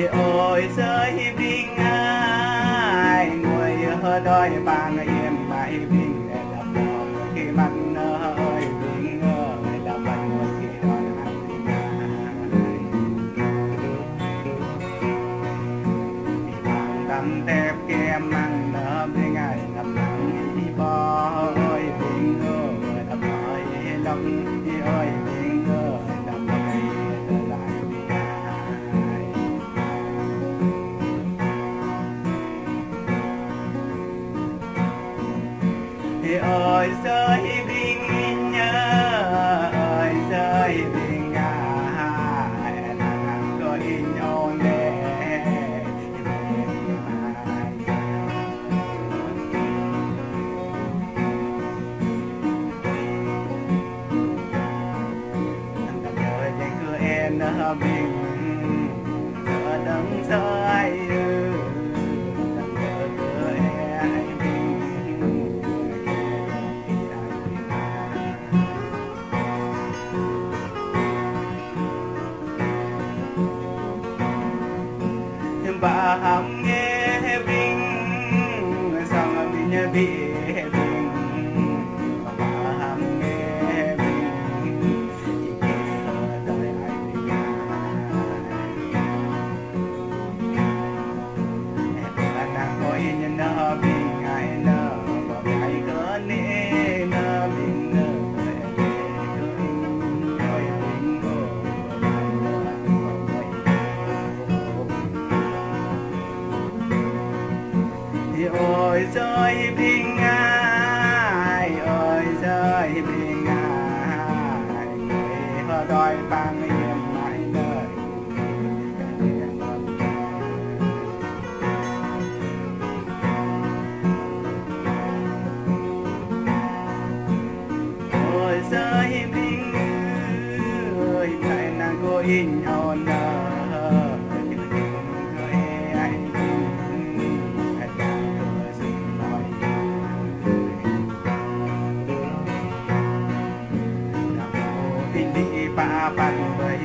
ôi rơi bình ai người đôi ba người em mãi bình để làm đau khi mắt ơi bình ơi làm bạn người khi đón anh bình ai tắm tép kem ăn bên ngày làm nắng đi bo ơi bình ơi làm ơi lòng ơi bình ơi làm ơi lại ơi rơi bình nhớ ơi rơi bình ai là có in ôn để bình giờ đấng rơi bà hàm nghe bình sang bình bị bình bà hàm nghe bình chỉ kể đời ai bình bà đang có in nó bình ai nơ bà ai có nê nó bình nơ ôi rơi bình ai ơi rơi bình ai người hoa đói bằng em mãi đời ôi rơi bình ơi lại nàng cô in ôn ba bạn với